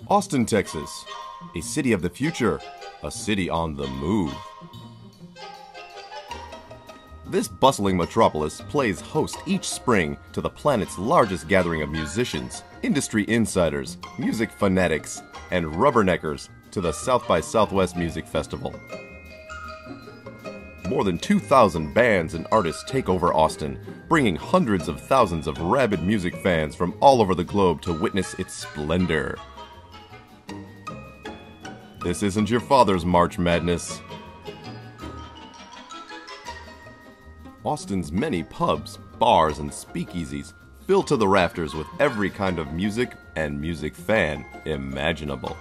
Austin, Texas, a city of the future, a city on the move. This bustling metropolis plays host each spring to the planet's largest gathering of musicians, industry insiders, music fanatics, and rubberneckers to the South by Southwest Music Festival. More than 2,000 bands and artists take over Austin, bringing hundreds of thousands of rabid music fans from all over the globe to witness its splendor. This isn't your father's March Madness. Austin's many pubs, bars, and speakeasies fill to the rafters with every kind of music and music fan imaginable.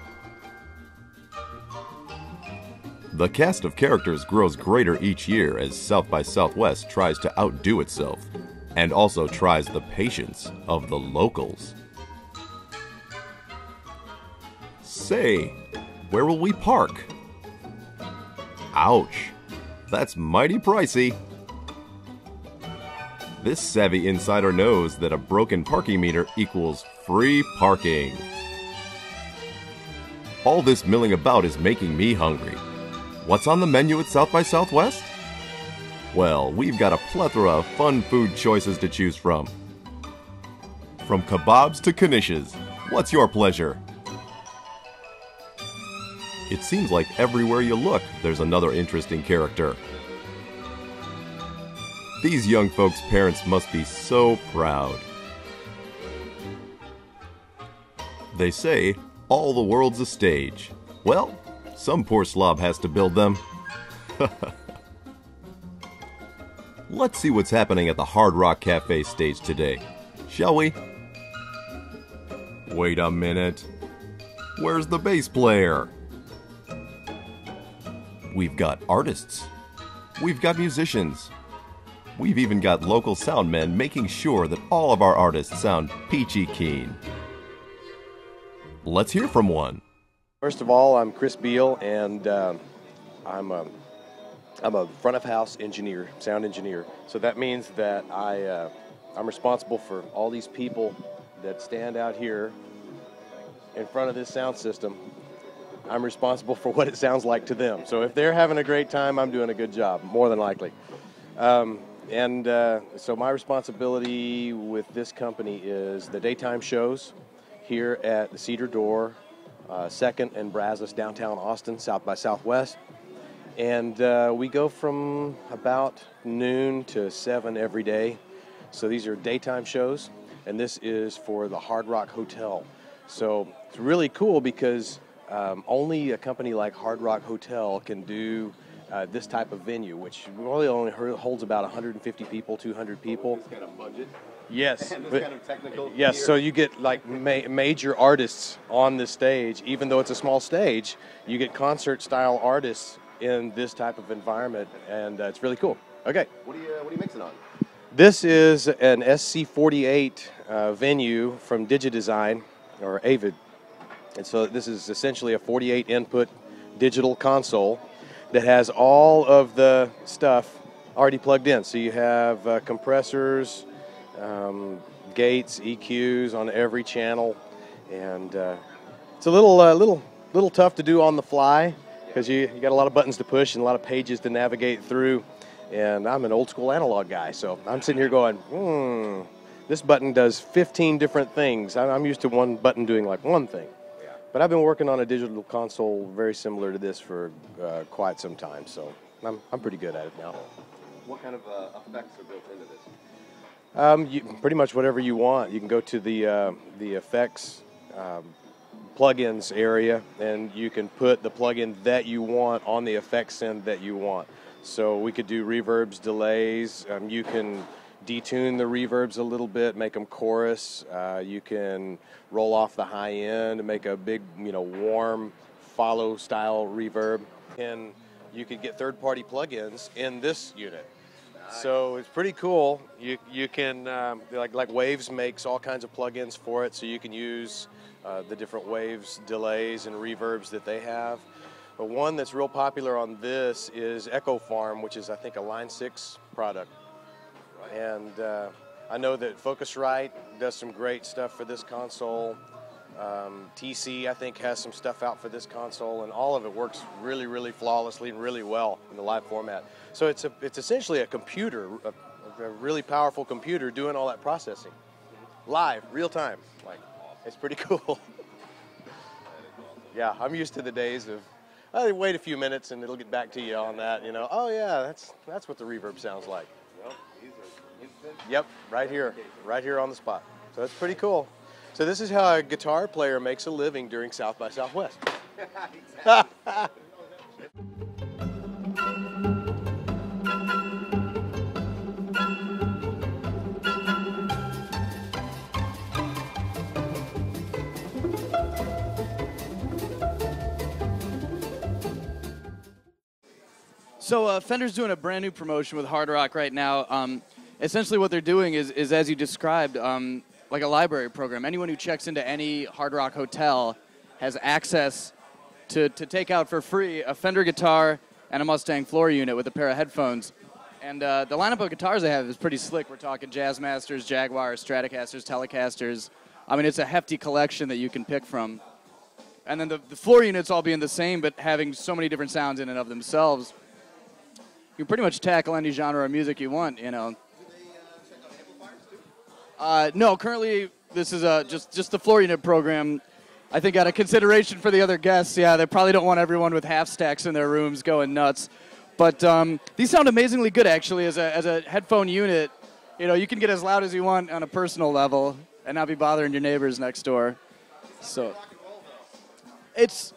The cast of characters grows greater each year as South by Southwest tries to outdo itself, and also tries the patience of the locals. Say, where will we park? Ouch, that's mighty pricey. This savvy insider knows that a broken parking meter equals free parking. All this milling about is making me hungry. What's on the menu at South by Southwest? Well, we've got a plethora of fun food choices to choose from. From kebabs to knishes, what's your pleasure? It seems like everywhere you look, there's another interesting character. These young folks' parents must be so proud. They say, all the world's a stage. Well, some poor slob has to build them. Let's see what's happening at the Hard Rock Cafe stage today, shall we? Wait a minute. Where's the bass player? We've got artists. We've got musicians. We've even got local sound men making sure that all of our artists sound peachy keen. Let's hear from one. First of all, I'm Chris Beale, and I'm a front of house engineer, sound engineer. So that means that I'm responsible for all these people that stand out here in front of this sound system. I'm responsible for what it sounds like to them. So if they're having a great time, I'm doing a good job, more than likely. So my responsibility with this company is the daytime shows here at the Cedar Door, 2nd and Brazos, downtown Austin, South by Southwest. And we go from about noon to 7 every day. So these are daytime shows, and this is for the Hard Rock Hotel. So it's really cool because only a company like Hard Rock Hotel can do this type of venue, which really only holds about 150 people, 200 people. This kind of budget? Yes. And this kind of technical yes, gear. so you get like major artists on the stage. Even though it's a small stage, you get concert-style artists in this type of environment, and it's really cool. Okay. What are you mixing on? This is an SC48 venue from DigiDesign, or Avid. And so this is essentially a 48 input digital console that has all of the stuff already plugged in. So you have compressors, gates, EQs on every channel, and it's a little tough to do on the fly because you got a lot of buttons to push and a lot of pages to navigate through. And I'm an old school analog guy, so I'm sitting here going, this button does 15 different things. I'm used to one button doing like one thing. But I've been working on a digital console very similar to this for quite some time, so I'm pretty good at it now. What kind of effects are built into this? Pretty much whatever you want. You can go to the effects plugins area, and you can put the plugin that you want on the effects end that you want. So we could do reverbs, delays. You can detune the reverbs a little bit, make them chorus. You can roll off the high end and make a big, warm follow style reverb. And you could get third-party plugins in this unit. Nice. So it's pretty cool. You can like Waves makes all kinds of plugins for it, so you can use the different Waves delays and reverbs that they have. But one that's real popular on this is Echo Farm, which is I think a Line 6 product. And I know that Focusrite does some great stuff for this console. TC, I think, has some stuff out for this console, and all of it works really, really flawlessly and really well in the live format. So it's essentially a computer, a really powerful computer doing all that processing, live, real time. Like, it's pretty cool. Yeah, I'm used to the days of, wait a few minutes and it'll get back to you on that. You know, oh yeah, that's what the reverb sounds like. Yep, right here on the spot. So that's pretty cool. So this is how a guitar player makes a living during South by Southwest. So Fender's doing a brand new promotion with Hard Rock right now. Essentially what they're doing is as you described, like a library program. Anyone who checks into any Hard Rock hotel has access to take out for free a Fender guitar and a Mustang floor unit with a pair of headphones. And the lineup of guitars they have is pretty slick. We're talking Jazzmasters, Jaguars, Stratocasters, Telecasters. I mean, it's a hefty collection that you can pick from. And then the floor units all being the same, but having so many different sounds in and of themselves. You can pretty much tackle any genre of music you want, you know. No, currently this is just the floor unit program. I think out of consideration for the other guests, yeah, they probably don't want everyone with half stacks in their rooms going nuts. But these sound amazingly good, actually, as a headphone unit. You know, you can get as loud as you want on a personal level and not be bothering your neighbors next door. So it's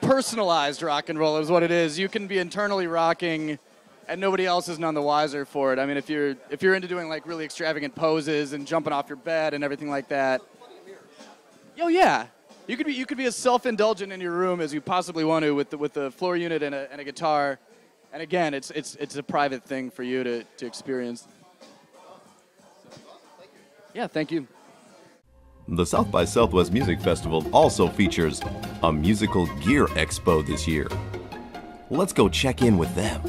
personalized rock and roll is what it is. You can be internally rocking, and nobody else is none the wiser for it. I mean, if you're into doing like really extravagant poses and jumping off your bed and everything like that, oh yeah, you could be as self-indulgent in your room as you possibly want to with the floor unit and a guitar. And again, it's a private thing for you to experience. Yeah, thank you. The South by Southwest Music Festival also features a musical gear expo this year. Let's go check in with them.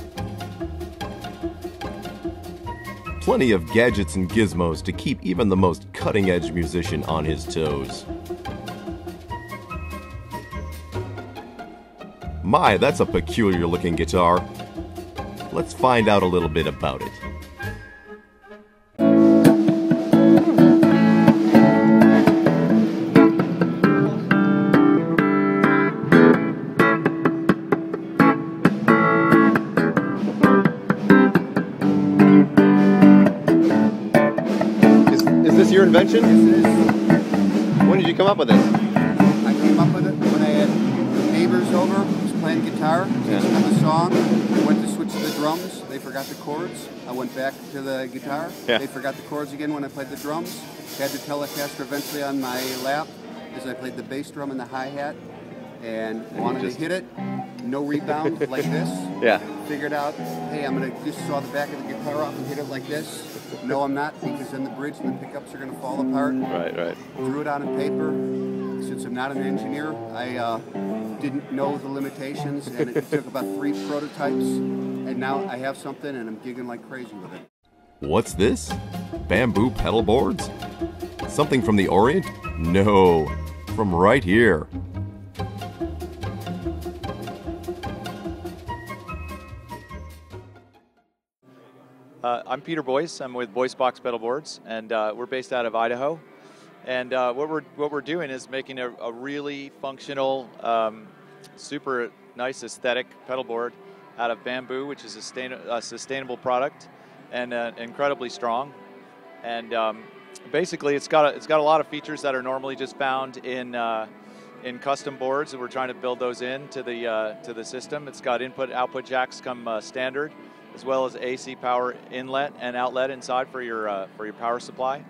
Plenty of gadgets and gizmos to keep even the most cutting-edge musician on his toes. My, that's a peculiar-looking guitar. Let's find out a little bit about it. Is this your invention? Yes, it is. When did you come up with this? I came up with it when I had neighbors over, was playing guitar, teaching them a song. I went to switch to the drums. They forgot the chords. I went back to the guitar. Yeah. They forgot the chords again when I played the drums. Had the Telecaster eventually on my lap as I played the bass drum and the hi-hat. And wanted to hit it. No rebound like this. Yeah. Figured out, hey, I'm going to just saw the back of the guitar off and hit it like this. No, I'm not, because then the bridge and the pickups are going to fall apart. Right. Drew it out on paper. Since I'm not an engineer, I didn't know the limitations, and it took about 3 prototypes, and now I have something, and I'm gigging like crazy with it. What's this? Bamboo pedal boards? Something from the Orient? No, from right here. I'm Peter Boyce. I'm with Voicebox Pedalboards, and we're based out of Idaho. And what we're doing is making a really functional, super nice aesthetic pedalboard out of bamboo, which is a sustainable product and incredibly strong. And basically, it's got a lot of features that are normally just found in custom boards, and we're trying to build those into the system. It's got input/output jacks come standard, as well as AC power inlet and outlet inside for your power supply.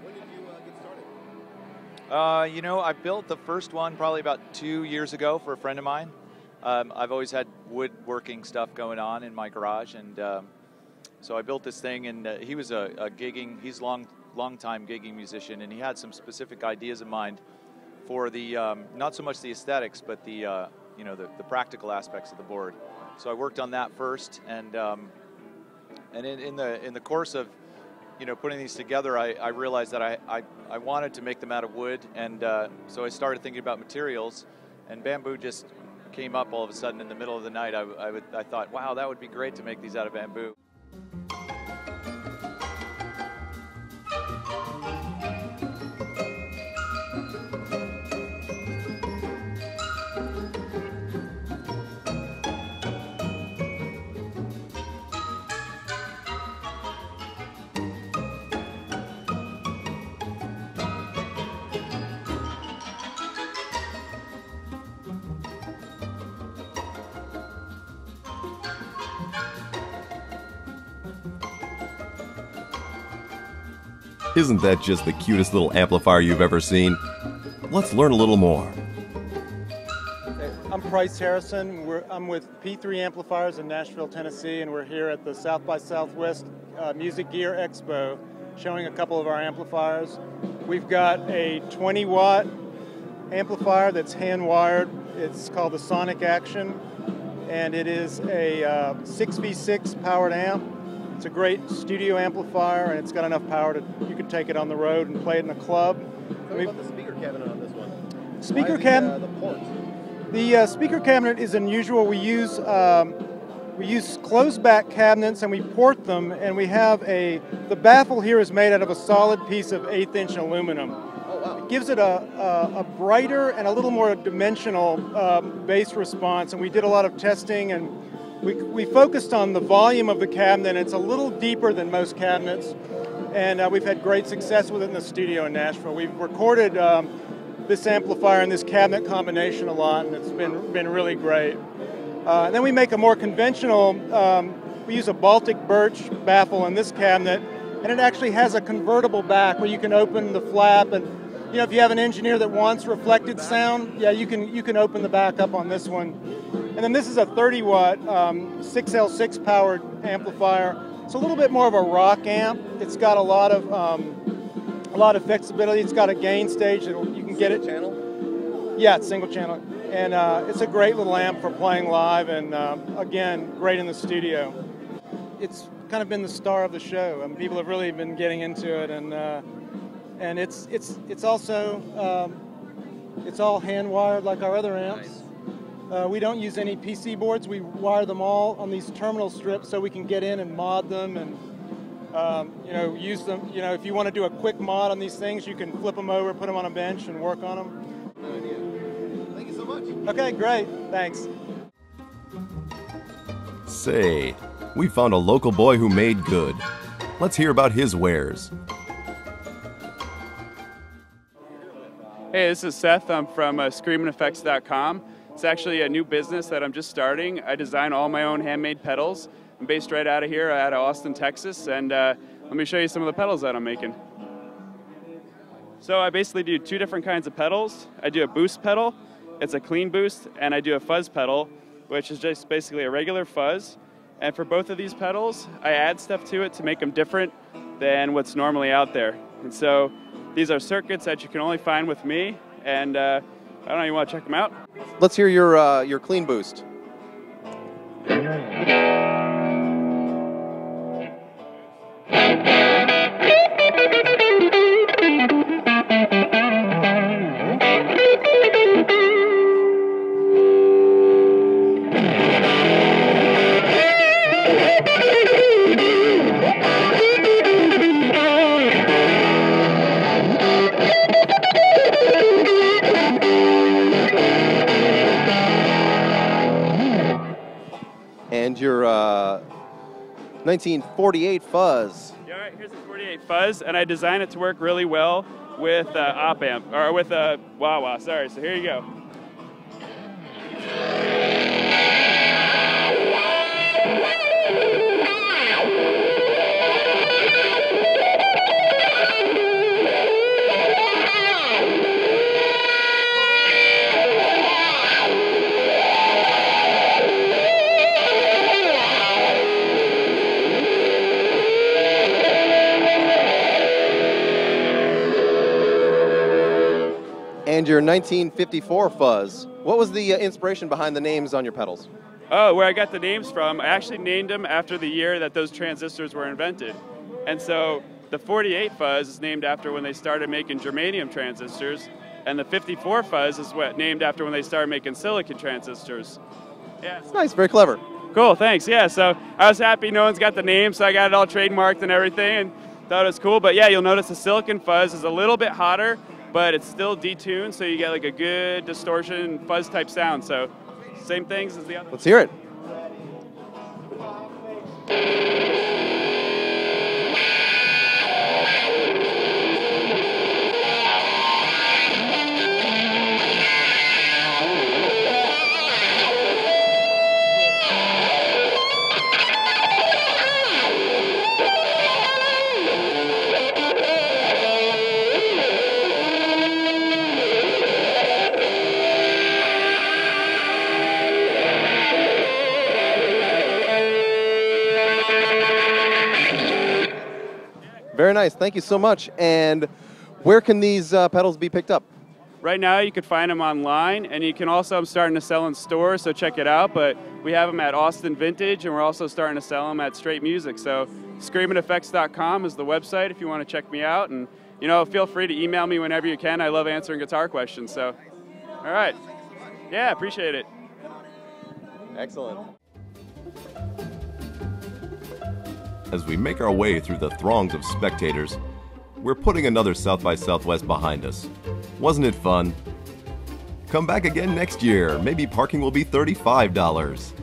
When did you get started? You know, I built the first one probably about 2 years ago for a friend of mine. I've always had woodworking stuff going on in my garage, and so I built this thing. And he was he's long time gigging musician, and he had some specific ideas in mind for the not so much the aesthetics, but the practical aspects of the board. So I worked on that first, and in the course of putting these together, I realized that I wanted to make them out of wood, and so I started thinking about materials, and bamboo just came up all of a sudden in the middle of the night. I thought, wow, that would be great to make these out of bamboo. Isn't that just the cutest little amplifier you've ever seen? Let's learn a little more. I'm Price Harrison. I'm with P3 Amplifiers in Nashville, Tennessee, and we're here at the South by Southwest Music Gear Expo showing a couple of our amplifiers. We've got a 20-watt amplifier that's hand-wired. It's called the Sonic Action, and it is a 6v6 powered amp. It's a great studio amplifier, and it's got enough power to you could take it on the road and play it in a club. Tell me about the speaker cabinet on this one. Speaker cabinet. The port. The speaker cabinet is unusual. We use closed back cabinets and we port them, and we have the baffle here is made out of a solid piece of 1/8" aluminum. Oh, wow. It gives it a brighter and a little more dimensional bass response, and we did a lot of testing, and we focused on the volume of the cabinet. It's a little deeper than most cabinets, and we've had great success with it in the studio in Nashville. We've recorded this amplifier and this cabinet combination a lot, and it's been really great. And then we make a more conventional, we use a Baltic birch baffle in this cabinet, and it actually has a convertible back where you can open the flap, and if you have an engineer that wants reflected sound, yeah, you can open the back up on this one. And then this is a 30-watt 6L6 powered amplifier. It's a little bit more of a rock amp. It's got a lot of flexibility. It's got a gain stage that you can get it. Channel? Yeah, it's single channel, and it's a great little amp for playing live, and again, great in the studio. It's kind of been the star of the show, and people have really been getting into it, and it's also it's all hand wired like our other amps. Nice. We don't use any PC boards. We wire them all on these terminal strips so we can get in and mod them and use them. If you want to do a quick mod on these things, you can flip them over, put them on a bench, and work on them. No idea. Thank you so much. Okay, great. Thanks. Say, we found a local boy who made good. Let's hear about his wares. Hey, this is Seth. I'm from ScreaminEffects.com. It's actually a new business that I'm just starting. I design all my own handmade pedals. I'm based right out of here, out of Austin, Texas, and let me show you some of the pedals that I'm making. So I basically do two different kinds of pedals. I do a boost pedal, it's a clean boost, and I do a fuzz pedal, which is just basically a regular fuzz. And for both of these pedals, I add stuff to it to make them different than what's normally out there. And so these are circuits that you can only find with me, and I don't know, you want to check them out? Let's hear your clean boost. And your 1948 fuzz. Yeah, all right, here's the 48 fuzz, and I designed it to work really well with op amp, or with a wah-wah, sorry, so here you go. And your 1954 fuzz. What was the inspiration behind the names on your pedals? Oh, where I got the names from, I actually named them after the year that those transistors were invented. And so The 48 fuzz is named after when they started making germanium transistors, and the 54 fuzz is named after when they started making silicon transistors. Yeah. It's nice, very clever. Cool, thanks. Yeah, so I was happy no one's got the name, so I got it all trademarked and everything, and thought it was cool. But yeah, you'll notice the silicon fuzz is a little bit hotter, but it's still detuned, so you get like a good distortion fuzz type sound. So same things as the other. Let's hear it. Very nice. Thank you so much. And where can these pedals be picked up? Right now, you can find them online, and you can also, I'm starting to sell in stores, so check it out. But we have them at Austin Vintage, and we're also starting to sell them at Straight Music. So screamingeffects.com is the website if you want to check me out. And, you know, feel free to email me whenever you can. I love answering guitar questions. So, all right. Yeah, appreciate it. Excellent. As we make our way through the throngs of spectators, we're putting another South by Southwest behind us. Wasn't it fun? Come back again next year. Maybe parking will be $35.